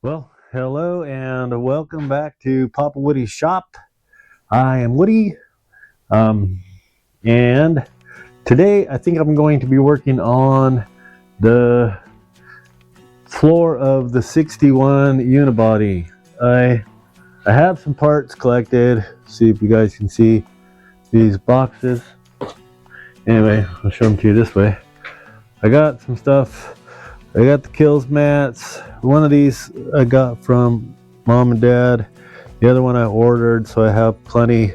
Well, hello and welcome back to Papa Woody's shop. I am Woody, and today I think I'm going to be working on the floor of the 61 unibody. I have some parts collected. See if you guys can see these boxes. Anyway, I'll show them to you this way. I got some stuff. I got the kills mats. One of these I got from mom and dad. The other one I ordered, so I have plenty.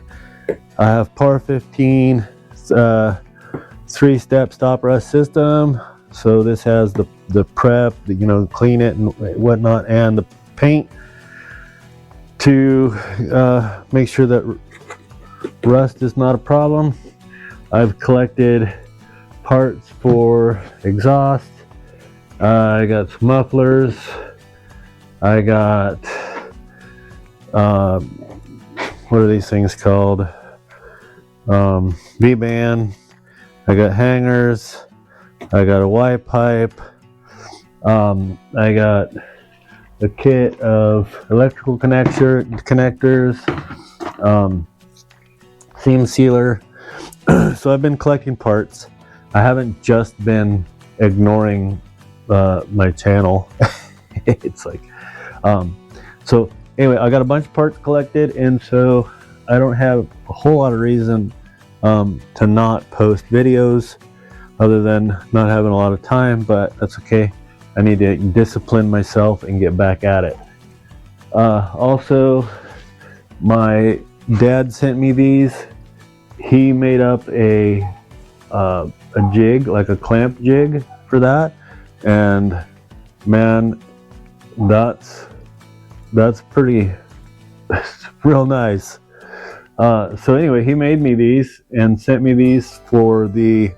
I have POR15 3-step stop rust system. So this has the prep, clean it and whatnot, and the paint to make sure that rust is not a problem. I've collected parts for exhaust. I got some mufflers. I got what are these things called? V-band. I got hangers. I got a Y pipe. I got a kit of electrical connectors, seam sealer. So I've been collecting parts. I haven't just been ignoring my channel. It's like so anyway, I got a bunch of parts collected, and so I don't have a whole lot of reason to not post videos other than not having a lot of time, but that's okay. I need to discipline myself and get back at it. Also, my dad sent me these. He made up a jig, like a clamp jig for that, and man, that's pretty real nice. So anyway, he made me these and sent me these for the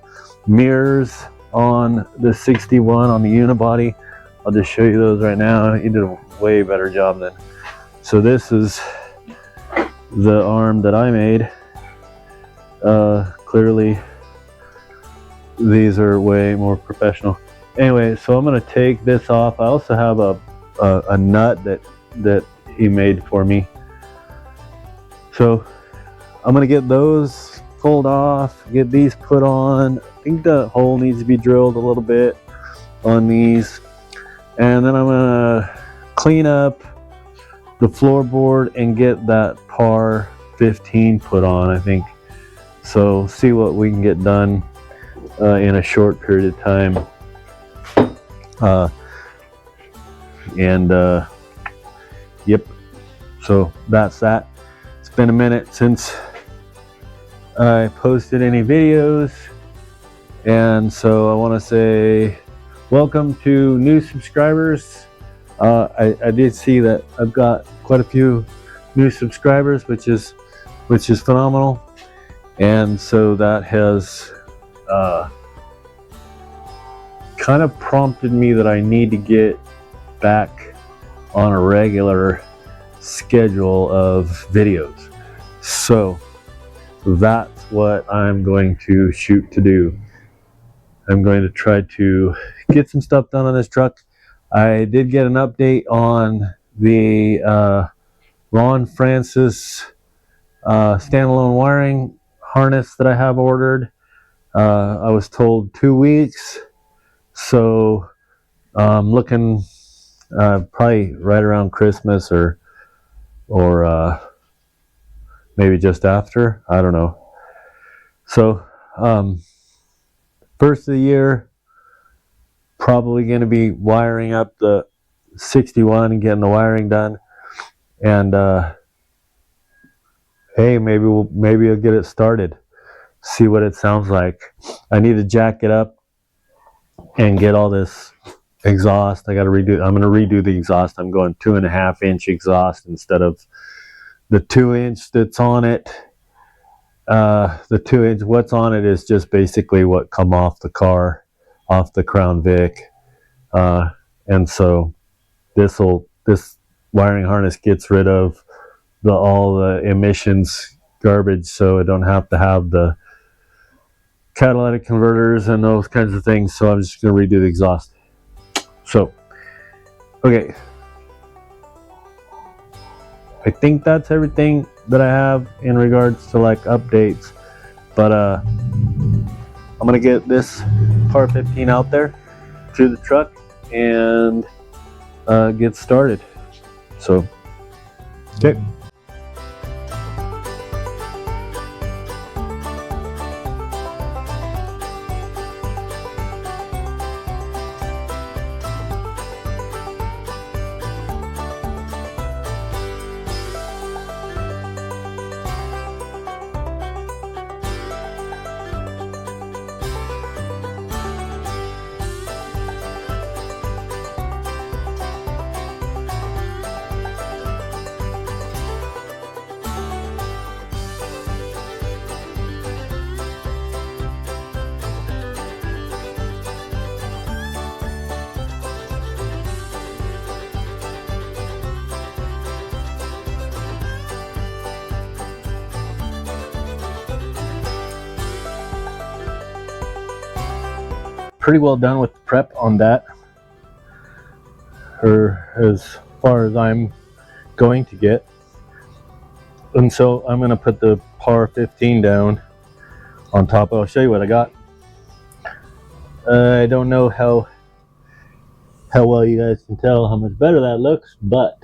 mirrors on the 61 on the unibody. I'll just show you those right now. He did a way better job than. So this is the arm that I made. Clearly these are way more professional. Anyway, so I'm going to take this off. I also have a nut that he made for me. So I'm going to get those pulled off, get these put on. I think the hole needs to be drilled a little bit on these. And then I'm going to clean up the floorboard and get that POR15 put on, I think. So see what we can get done in a short period of time. Yep, so that's that. It's been a minute since I posted any videos, and so I want to say welcome to new subscribers. I did see that I've got quite a few new subscribers, which is phenomenal, and so that has kind of prompted me that I need to get back on a regular schedule of videos. So that's what I'm going to shoot to do. I'm going to try to get some stuff done on this truck. I did get an update on the Ron Francis standalone wiring harness that I have ordered. I was told 2 weeks, so I'm looking probably right around Christmas or maybe just after. I don't know. So first of the year, probably going to be wiring up the 61 and getting the wiring done. And hey, maybe I'll get it started. See what it sounds like. I need to jack it up and get all this exhaust. I'm going to redo the exhaust. I'm going 2.5-inch exhaust instead of the 2-inch that's on it. The 2-inch, what's on it is just basically what come off the car, off the Crown Vic. And so this wiring harness gets rid of all the emissions garbage, so I don't have to have the catalytic converters and those kinds of things. So I'm just going to redo the exhaust. So, okay, I think that's everything that I have in regards to like updates. But I'm gonna get this POR15 out there to the truck and get started. So, okay. Pretty well done with the prep on that, or as far as I'm going to get. And so I'm going to put the POR15 down on top. I'll show you what I got. I don't know how well you guys can tell how much better that looks, but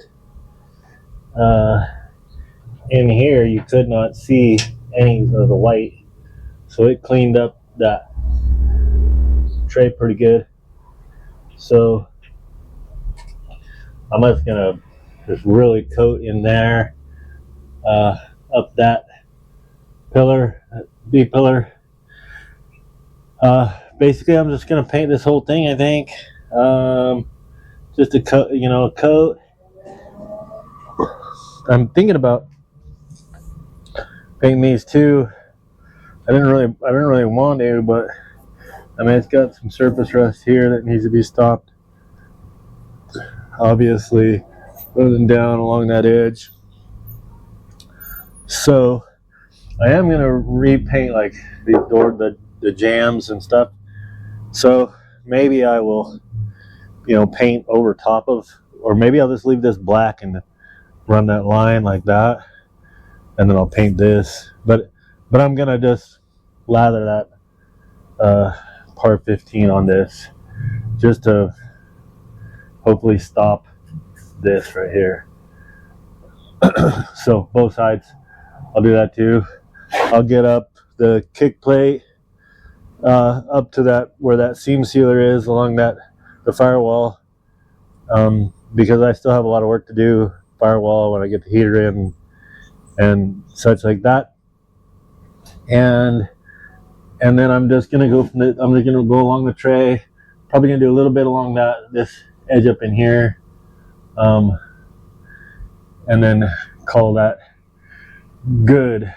in here you could not see any of the white, so it cleaned up that tray pretty good. So I'm just gonna just really coat in there, up that pillar, B pillar. Basically I'm just gonna paint this whole thing, I think. Just a coat, you know, a coat. I'm thinking about painting these too. I didn't really want to, but I mean, it's got some surface rust here that needs to be stopped. Obviously, moving down along that edge. So I am gonna repaint like the jambs and stuff. So maybe I will, you know, paint over top of, or maybe I'll just leave this black and run that line like that, and then I'll paint this. But I'm gonna just lather that POR15 on this, just to hopefully stop this right here. So both sides, I'll do that too. I'll get up the kick plate up to that where that seam sealer is along the firewall, because I still have a lot of work to do firewall when I get the heater in and such like that. And then I'm just gonna go from I'm just gonna go along the tray. Probably gonna do a little bit along this edge up in here, and then call that good.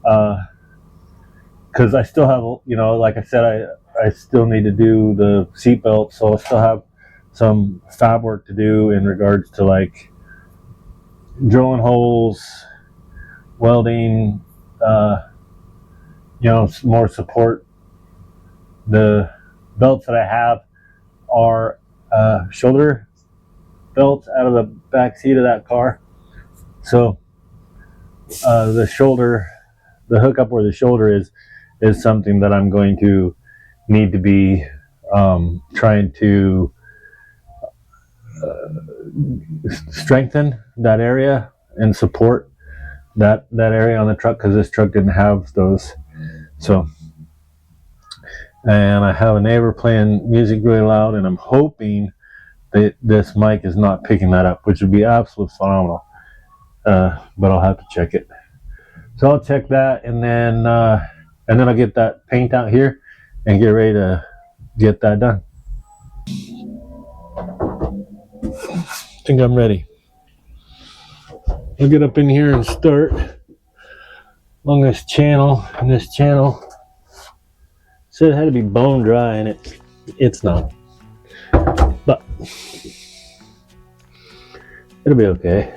Because I still have, you know, like I said, I still need to do the seat belt, so I still have some fab work to do in regards to like drilling holes, welding, you know, more support. The belts that I have are shoulder belts out of the back seat of that car. So the hookup where the shoulder is something that I'm going to need to be trying to strengthen that area and support that area on the truck, because this truck didn't have those. So, and I have a neighbor playing music really loud, and I'm hoping that this mic is not picking that up, which would be absolutely phenomenal. But I'll have to check it. So I'll check that, and then I'll get that paint out here and get ready to get that done. I think I'm ready. I'll get up in here and start along this channel, and this channel said it had to be bone dry, and it's not, but it'll be okay.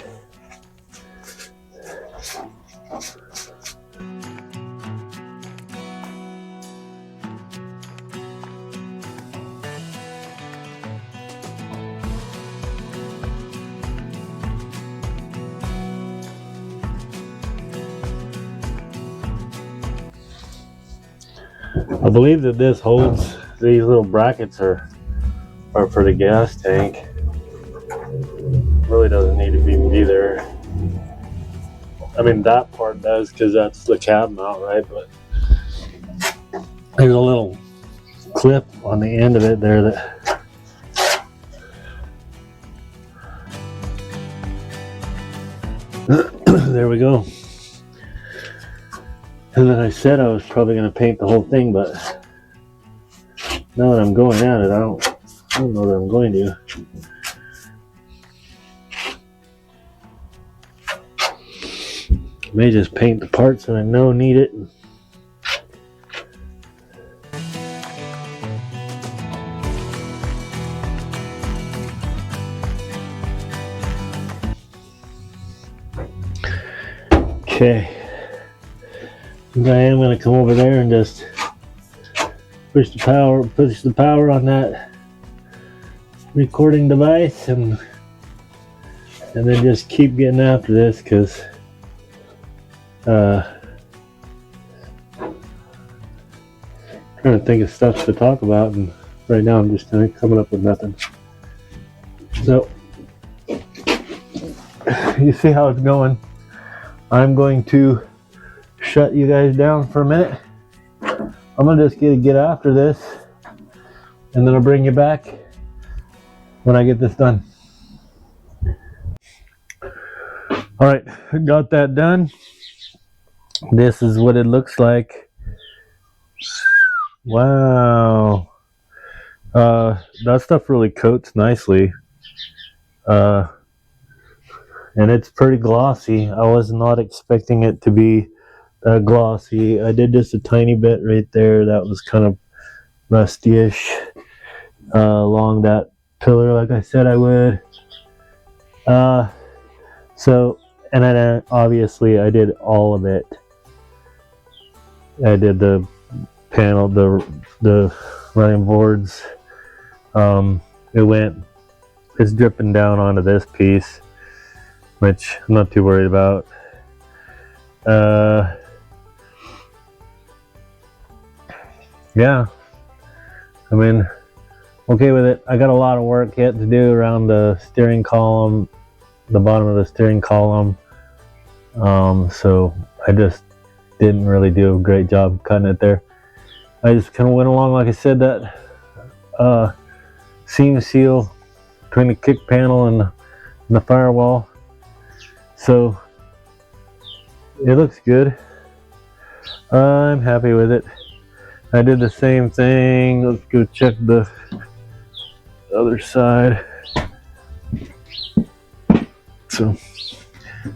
I believe that this holds, these little brackets are for the gas tank. Really doesn't need to be there. I mean, that part does because that's the cab mount, right? But there's a little clip on the end of it there that there we go. And then I said I was probably going to paint the whole thing, but now that I'm going at it, I don't know that I'm going to. I may just paint the parts that I know need it. Okay. I am going to come over there and just push the power on that recording device and then just keep getting after this because trying to think of stuff to talk about, and right now I'm just kind of coming up with nothing. So you see how it's going. I'm going to shut you guys down for a minute. I'm gonna just get after this, and then I'll bring you back when I get this done. All right, got that done. This is what it looks like. Wow. That stuff really coats nicely. And it's pretty glossy. I was not expecting it to be glossy. I did just a tiny bit right there that was kind of rusty-ish along that pillar like I said I would. So, and then obviously I did all of it. I did the panel, the running boards. It's dripping down onto this piece, which I'm not too worried about. Yeah, I mean, okay with it. I got a lot of work yet to do around the steering column, the bottom of the steering column. So I just didn't really do a great job cutting it there. I just kind of went along, like I said, that seam seal between the kick panel and the firewall. So it looks good. I'm happy with it. I did the same thing. Let's go check the other side. So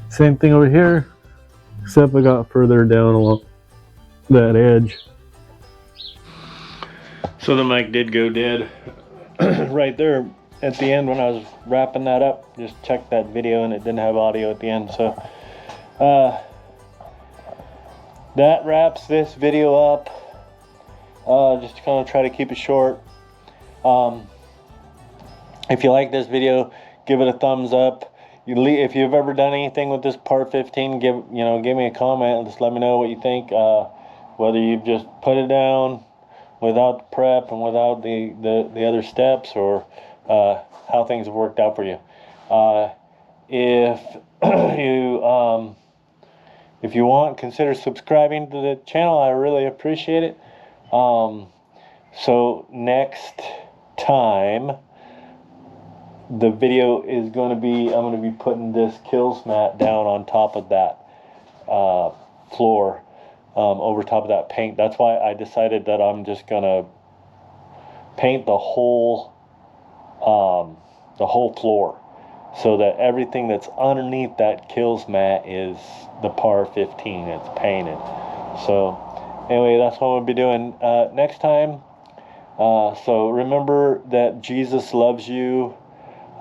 same thing over here, except I got further down along that edge. So the mic did go dead right there at the end when I was wrapping that up. Just checked that video and it didn't have audio at the end. So that wraps this video up. Just to kind of try to keep it short. If you like this video, give it a thumbs up. If you've ever done anything with this POR15, give me a comment and just let me know what you think. Whether you've just put it down without the prep and without the other steps, or how things have worked out for you. If you want, consider subscribing to the channel. I really appreciate it. So next time the video is going to be, I'm going to be putting this kills mat down on top of that floor, over top of that paint. That's why I decided that I'm just going to paint the whole floor, so that everything that's underneath that kills mat is the POR15. It's painted. So anyway, that's what we'll be doing next time. So remember that Jesus loves you.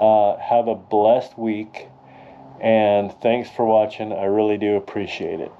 Have a blessed week, and thanks for watching. I really do appreciate it.